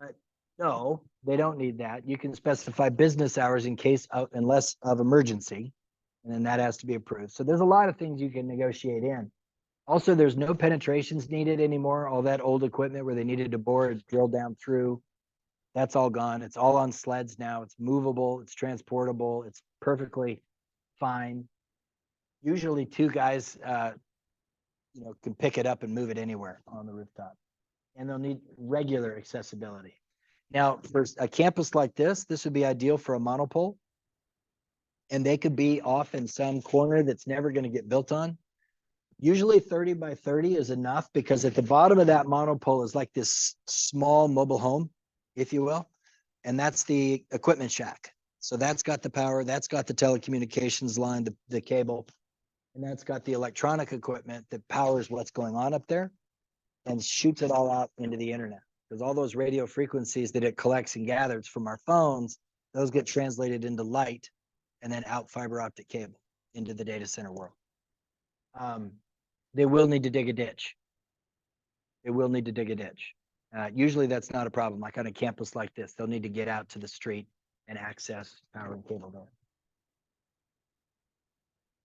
But no, they don't need that. You can specify business hours in case of, unless of emergency, and then that has to be approved. So there's a lot of things you can negotiate in. Also, there's no penetrations needed anymore. All that old equipment where they needed to bore and drill down through, that's all gone. It's all on sleds now. It's movable, it's transportable, it's perfectly fine. Usually 2 guys can pick it up and move it anywhere on the rooftop. And they'll need regular accessibility. Now, for a campus like this would be ideal for a monopole. And they could be off in some corner that's never going to get built on. Usually 30 by 30 is enough, because at the bottom of that monopole is like this small mobile home, if you will. And that's the equipment shack. So that's got the power, that's got the telecommunications line, the cable, and that's got the electronic equipment that powers what's going on up there and shoots it all out into the internet. Because all those radio frequencies that it collects and gathers from our phones, those get translated into light and then out fiber optic cable into the data center world. They will need to dig a ditch. They will need to dig a ditch. Usually that's not a problem. Like on a campus like this, they'll need to get out to the street and access power and cable there.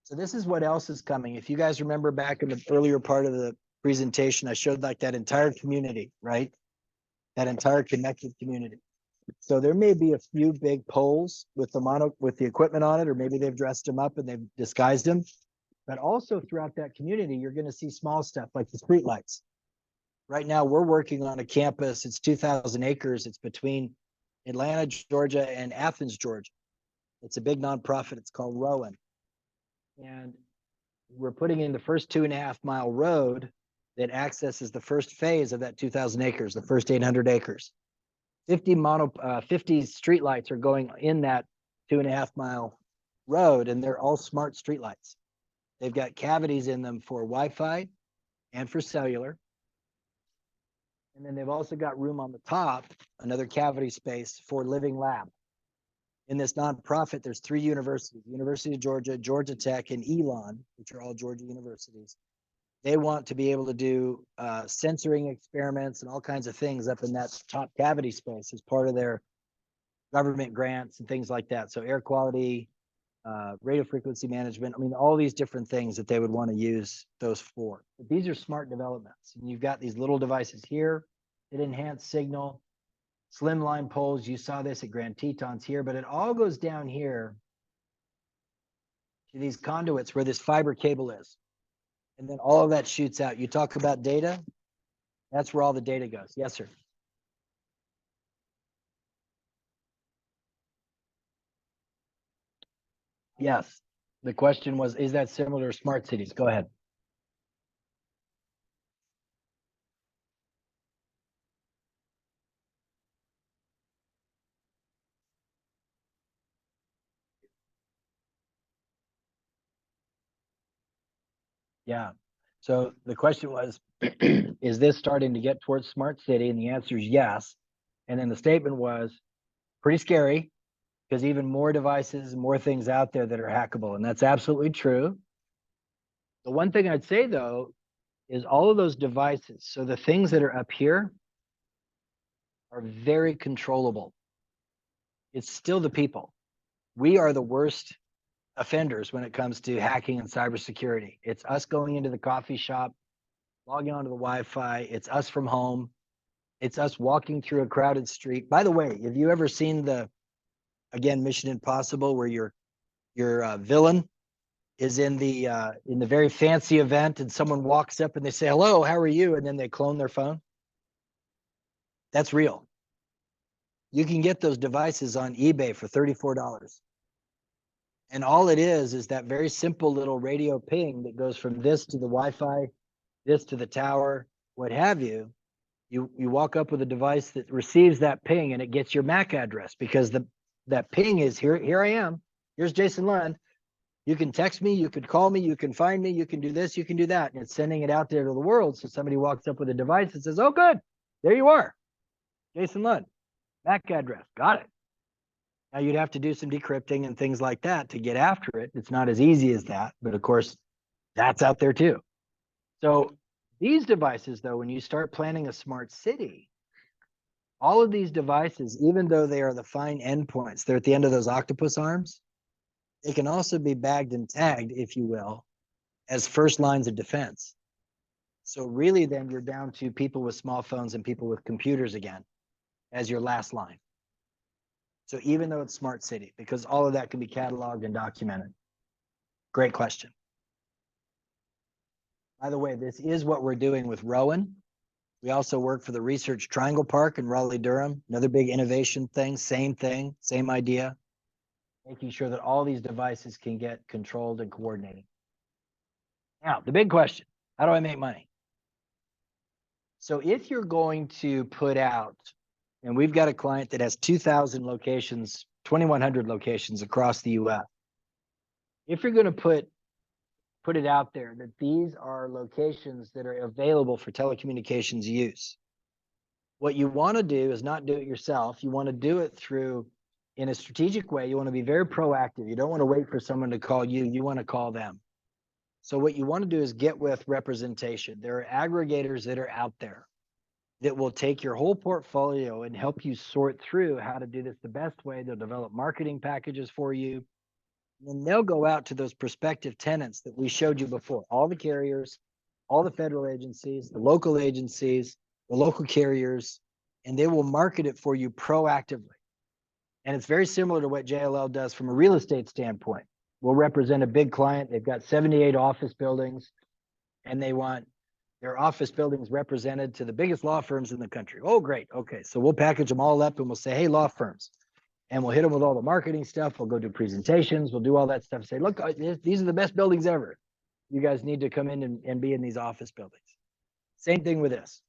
So this is what else is coming. If you guys remember back in the earlier part of the presentation, I showed like that entire community, right? That entire connected community. So there may be a few big poles with the equipment on it, or maybe they've dressed them up and they've disguised them. But also throughout that community, you're going to see small stuff like the street lights. Right now, we're working on a campus. It's 2,000 acres. It's between Atlanta, Georgia, and Athens, Georgia. It's a big nonprofit. It's called Rowan. And we're putting in the first 2.5 mile road that accesses the first phase of that 2,000 acres, the first 800 acres. 50 streetlights are going in that 2.5 mile road, and they're all smart streetlights. They've got cavities in them for Wi-Fi and for cellular. And then they've also got room on the top, another cavity space for living lab. In this nonprofit, there's 3 universities: University of Georgia, Georgia Tech, and Elon, which are all Georgia universities. They want to be able to do sensoring experiments and all kinds of things up in that top cavity space as part of their government grants and things like that. So air quality, radio frequency management, I mean, all these different things that they would want to use those for. But these are smart developments. And you've got these little devices here that enhance signal, slimline poles. You saw this at Grand Tetons here, but it all goes down here to these conduits where this fiber cable is. And then all of that shoots out. You talk about data, that's where all the data goes. Yes, sir. Yes. The question was, is that similar to smart cities? Go ahead. Yeah. So the question was, is this starting to get towards smart city? And the answer is yes. And then the statement was pretty scary, because even more devices and more things out there that are hackable. And that's absolutely true. The one thing I'd say though, is all of those devices, so the things that are up here are very controllable. It's still the people. We are the worst offenders when it comes to hacking and cybersecurity. It's us going into the coffee shop, logging onto the Wi-Fi. It's us from home. It's us walking through a crowded street. By the way, have you ever seen a again, Mission Impossible, where your villain is in the very fancy event and someone walks up and they say, hello, how are you? And then they clone their phone. That's real. You can get those devices on eBay for $34. And all it is that very simple little radio ping that goes from this to the Wi-Fi, this to the tower, what have you. You walk up with a device that receives that ping and it gets your MAC address, because that ping is here I am. Here's Jason Lund. You can text me, you could call me, you can find me, you can do this, you can do that. And it's sending it out there to the world. So somebody walks up with a device and says, oh, good, there you are. Jason Lund, MAC address, got it. Now you'd have to do some decrypting and things like that to get after it. It's not as easy as that, but of course, that's out there too. So these devices, though, when you start planning a smart city, all of these devices, even though they are the fine endpoints, they're at the end of those octopus arms, they can also be bagged and tagged, if you will, as first lines of defense. So really then you're down to people with small phones and people with computers again as your last line. So even though it's smart city, because all of that can be cataloged and documented. Great question. By the way, this is what we're doing with Rowan. We also work for the Research Triangle Park in Raleigh-Durham, another big innovation thing, same idea, making sure that all these devices can get controlled and coordinated. Now, the big question, how do I make money? So if you're going to put out, and we've got a client that has 2,000 locations, 2,100 locations across the US. If you're going to put it out there that these are locations that are available for telecommunications use, what you want to do is not do it yourself. You want to do it through, in a strategic way. You want to be very proactive. You don't want to wait for someone to call you. You want to call them. So what you want to do is get with representation. There are aggregators that are out there that will take your whole portfolio and help you sort through how to do this the best way. They'll develop marketing packages for you. And they'll go out to those prospective tenants that we showed you before, all the carriers, all the federal agencies, the local agencies, the local carriers, and they will market it for you proactively. And it's very similar to what JLL does from a real estate standpoint. We'll represent a big client. They've got 78 office buildings, and they want their office buildings represented to the biggest law firms in the country. Oh, great. Okay. So we'll package them all up and we'll say, hey, law firms. And we'll hit them with all the marketing stuff. We'll go do presentations. We'll do all that stuff. Say, look, these are the best buildings ever. You guys need to come in and be in these office buildings. Same thing with this.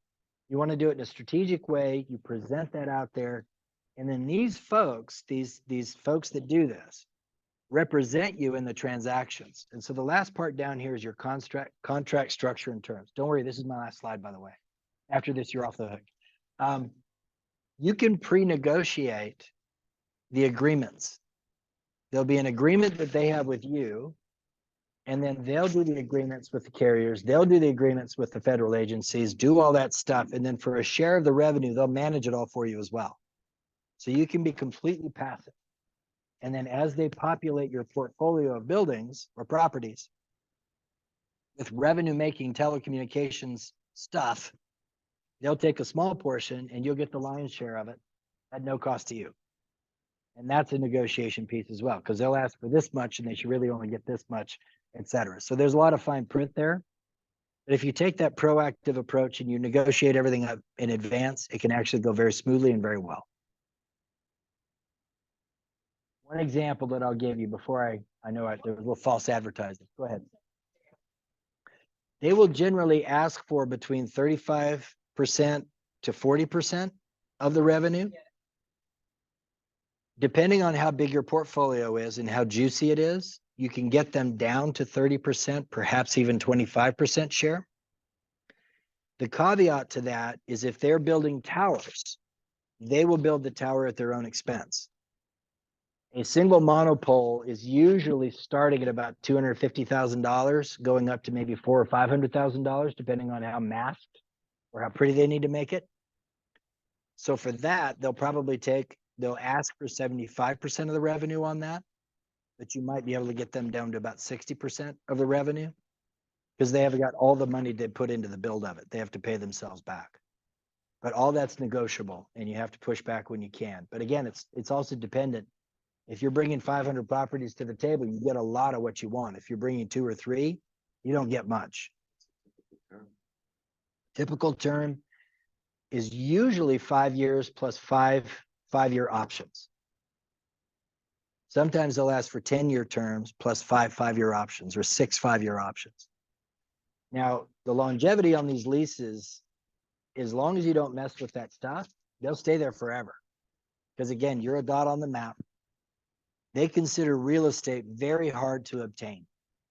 You want to do it in a strategic way. You present that out there. And then these folks, these folks that do this, represent you in the transactions. And so the last part down here is your contract structure and terms. Don't worry, this is my last slide, by the way. After this, you're off the hook. You can pre-negotiate the agreements. There'll be an agreement that they have with you, and then they'll do the agreements with the carriers. They'll do the agreements with the federal agencies, do all that stuff. And then for a share of the revenue, they'll manage it all for you as well. So you can be completely passive. And then as they populate your portfolio of buildings or properties with revenue-making telecommunications stuff, they'll take a small portion and you'll get the lion's share of it at no cost to you. And that's a negotiation piece as well, because they'll ask for this much and they should really only get this much, et cetera. So there's a lot of fine print there. But if you take that proactive approach and you negotiate everything up in advance, it can actually go very smoothly and very well. One example that I'll give you before I know there was a little false advertising. Go ahead. They will generally ask for between 35% to 40% of the revenue. Depending on how big your portfolio is and how juicy it is, you can get them down to 30%, perhaps even 25% share. The caveat to that is if they're building towers, they will build the tower at their own expense. A single monopole is usually starting at about $250,000, going up to maybe $400,000 or $500,000, depending on how masked or how pretty they need to make it. So for that, they'll ask for 75% of the revenue on that, but you might be able to get them down to about 60% of the revenue because they haven't got all the money they put into the build of it. They have to pay themselves back. But all that's negotiable and you have to push back when you can. But again, it's also dependent If you're bringing 500 properties to the table, you get a lot of what you want. If you're bringing 2 or 3, you don't get much. Typical term is usually 5 years plus 5-year options. Sometimes they'll ask for 10-year terms plus 5-year options or 6 5-year options. Now, the longevity on these leases, as long as you don't mess with that stuff, they'll stay there forever. Because again, you're a dot on the map. They consider real estate very hard to obtain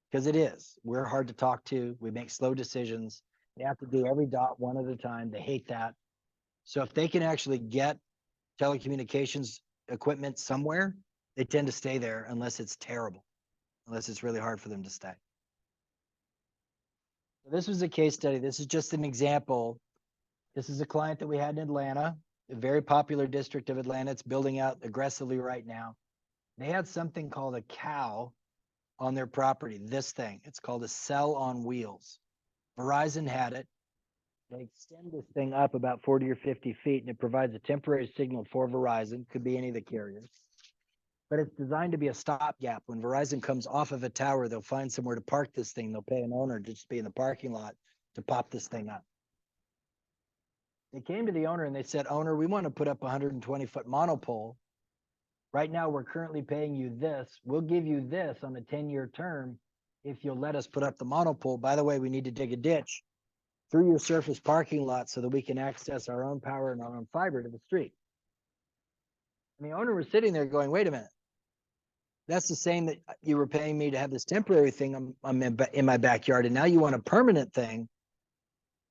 because it is. We're hard to talk to. We make slow decisions. They have to do every dot one at a time. They hate that. So if they can actually get telecommunications equipment somewhere, they tend to stay there unless it's terrible, unless it's really hard for them to stay. So this was a case study. This is just an example. This is a client that we had in Atlanta, a very popular district of Atlanta. It's building out aggressively right now. They had something called a cow on their property. This thing, it's called a cell on wheels. Verizon had it. They extend this thing up about 40 or 50 feet and it provides a temporary signal for Verizon, could be any of the carriers. But it's designed to be a stopgap. When Verizon comes off of a tower, they'll find somewhere to park this thing. They'll pay an owner to just be in the parking lot to pop this thing up. They came to the owner and they said, owner, we want to put up a 120-foot monopole. Right now, we're currently paying you this. We'll give you this on a 10-year term if you'll let us put up the monopole. By the way, we need to dig a ditch through your surface parking lot so that we can access our own power and our own fiber to the street. And the owner was sitting there going, wait a minute. That's the same that you were paying me to have this temporary thing I'm in my backyard. And now you want a permanent thing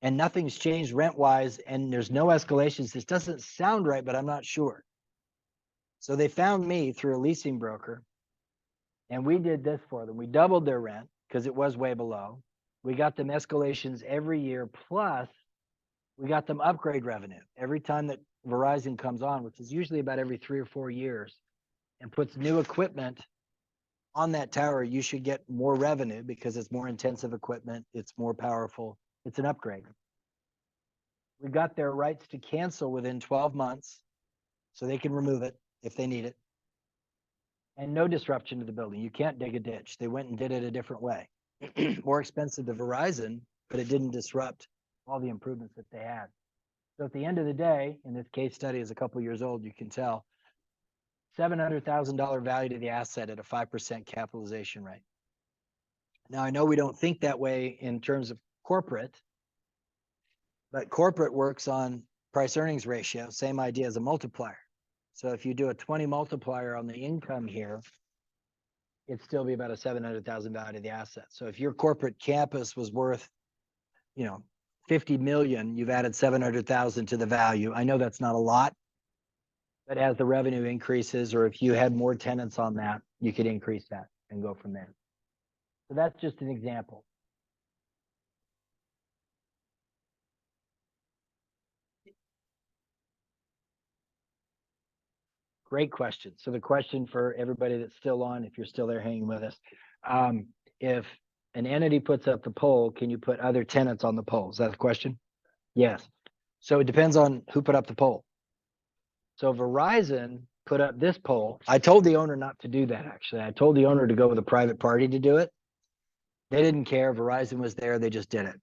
and nothing's changed rent-wise and there's no escalations. This doesn't sound right, but I'm not sure. So they found me through a leasing broker and we did this for them. We doubled their rent because it was way below. We got them escalations every year, plus we got them upgrade revenue. Every time that Verizon comes on, which is usually about every 3 or 4 years, and puts new equipment on that tower, you should get more revenue because it's more intensive equipment. It's more powerful. It's an upgrade. We got their rights to cancel within 12 months so they can remove it if they need it. And no disruption to the building. You can't dig a ditch. They went and did it a different way. More expensive to Verizon, but it didn't disrupt all the improvements that they had. So at the end of the day, and this case study is a couple years old, you can tell, $700,000 value to the asset at a 5% capitalization rate. Now, I know we don't think that way in terms of corporate, but corporate works on price earnings ratio, same idea as a multiplier. So if you do a 20 multiplier on the income here, it'd still be about a 700,000 value to the asset. So if your corporate campus was worth, 50 million, you've added 700,000 to the value. I know that's not a lot, but as the revenue increases, or if you had more tenants on that, you could increase that and go from there. So that's just an example. Great question. So the question for everybody that's still on, if you're still there hanging with us, if an entity puts up the pole, can you put other tenants on the pole? Is that the question? Yes. So it depends on who put up the pole. So Verizon put up this pole. I told the owner not to do that, actually. I told the owner to go with a private party to do it. They didn't care. Verizon was there. They just did it.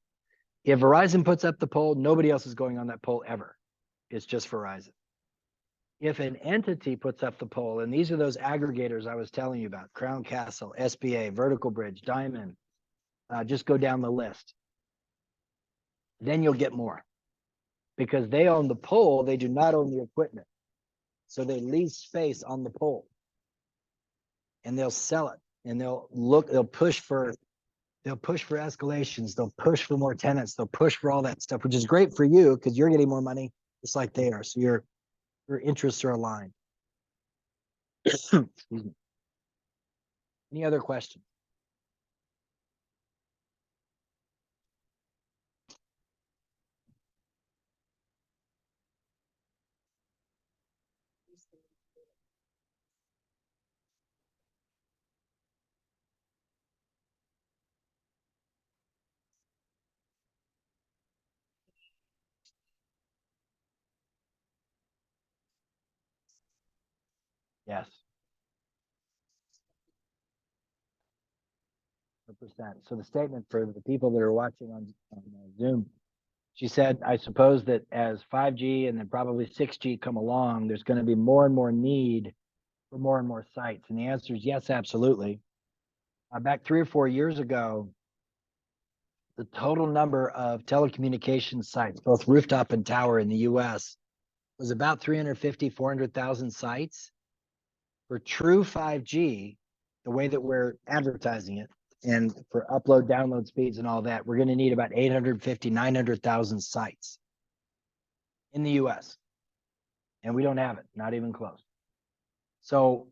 If Verizon puts up the pole, nobody else is going on that pole ever. It's just Verizon. If an entity puts up the pole, and these are those aggregators I was telling you about, Crown Castle, SBA, Vertical Bridge, Diamond, just go down the list. Then you'll get more. Because they own the pole, they do not own the equipment. So they lease space on the pole. And they'll sell it. And they'll push for escalations, they'll push for more tenants, they'll push for all that stuff, which is great for you because you're getting more money just like they are. So your interests are aligned. Excuse me. Any other questions? Yes. 100%. So the statement for the people that are watching on Zoom, she said, I suppose that as 5G and then probably 6G come along, there's going to be more and more need for more and more sites. And the answer is yes, absolutely. Back 3 or 4 years ago, the total number of telecommunications sites, both rooftop and tower in the US, was about 350, 400,000 sites. For true 5G, the way that we're advertising it, and for upload, download speeds and all that, we're going to need about 850, 900,000 sites in the US. And we don't have it, not even close. So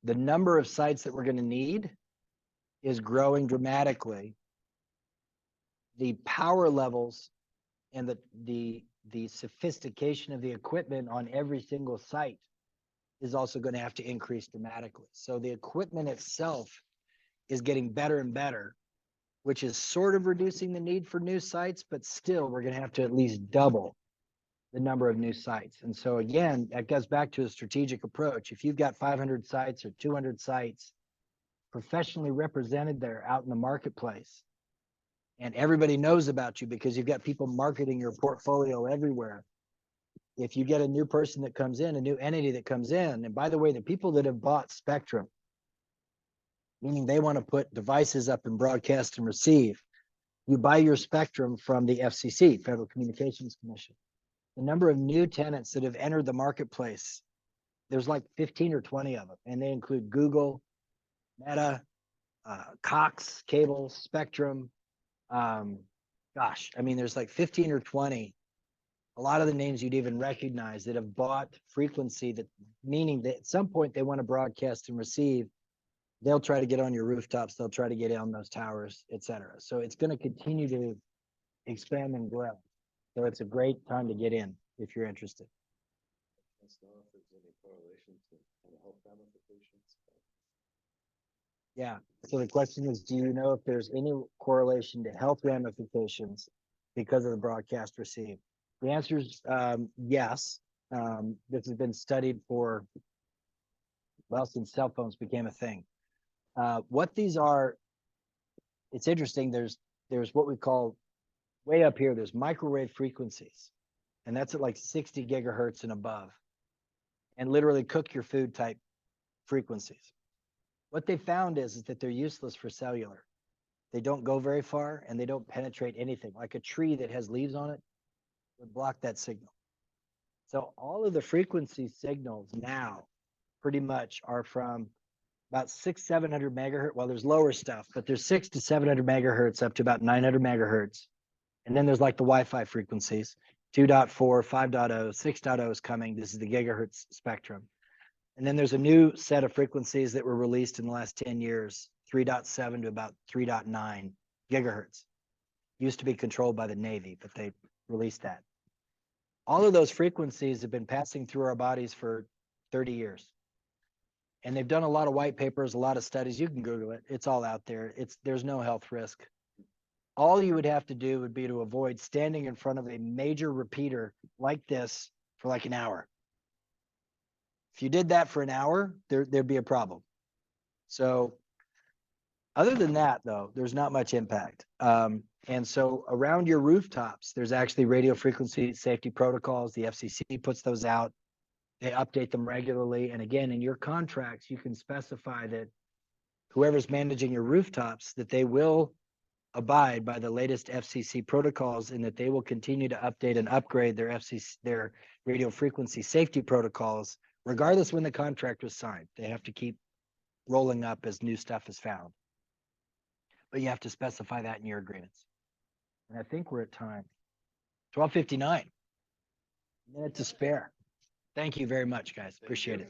the number of sites that we're going to need is growing dramatically. The power levels and the sophistication of the equipment on every single site is also going to have to increase dramatically. So the equipment itself is getting better and better, which is sort of reducing the need for new sites, but still we're going to have to at least double the number of new sites. And so again, that goes back to a strategic approach. If you've got 500 sites or 200 sites professionally represented there out in the marketplace, and everybody knows about you because you've got people marketing your portfolio everywhere. If you get a new person that comes in, a new entity that comes in, and by the way, the people that have bought Spectrum, meaning they want to put devices up and broadcast and receive, you buy your Spectrum from the FCC, Federal Communications Commission. The number of new tenants that have entered the marketplace, there's like 15 or 20 of them, and they include Google, Meta, Cox, Cable, Spectrum. Gosh, I mean, there's like 15 or 20, a lot of the names you'd even recognize that have bought frequency, that meaning that at some point they want to broadcast and receive. They'll try to get on your rooftops, they'll try to get on those towers, etc. So it's going to continue to expand and grow. So it's a great time to get in if you're interested. Let's know if there's any correlation to kind of health ramifications. Yeah. So the question is, do you know if there's any correlation to health ramifications because of the broadcast received? The answer is yes. This has been studied for, well, since cell phones became a thing. What these are, it's interesting. There's what we call, way up here, there's microwave frequencies, and that's at like 60 gigahertz and above, and literally cook your food type frequencies. What they found is that they're useless for cellular. They don't go very far and they don't penetrate anything. Like a tree that has leaves on it would block that signal. So all of the frequency signals now pretty much are from about 700 megahertz. Well, there's lower stuff, but there's 600 to 700 megahertz up to about 900 megahertz. And then there's like the Wi-Fi frequencies, 2.4, 5.0, 6.0 is coming. This is the gigahertz spectrum. And then there's a new set of frequencies that were released in the last 10 years, 3.7 to about 3.9 gigahertz. Used to be controlled by the Navy, but they released that. All of those frequencies have been passing through our bodies for 30 years. And they've done a lot of white papers, a lot of studies. You can Google it. It's all out there. There's no health risk. All you would have to do would be to avoid standing in front of a major repeater like this for like an hour. If you did that for an hour, there'd be a problem. So other than that, though, there's not much impact. And so around your rooftops, there's actually radio frequency safety protocols. The FCC puts those out. They update them regularly. And again, in your contracts, you can specify that whoever's managing your rooftops, that they will abide by the latest FCC protocols and that they will continue to update and upgrade their radio frequency safety protocols, regardless when the contract was signed. They have to keep rolling up as new stuff is found. But you have to specify that in your agreements. And I think we're at time. 12:59. A minute to spare. Thank you very much, guys. Appreciate it.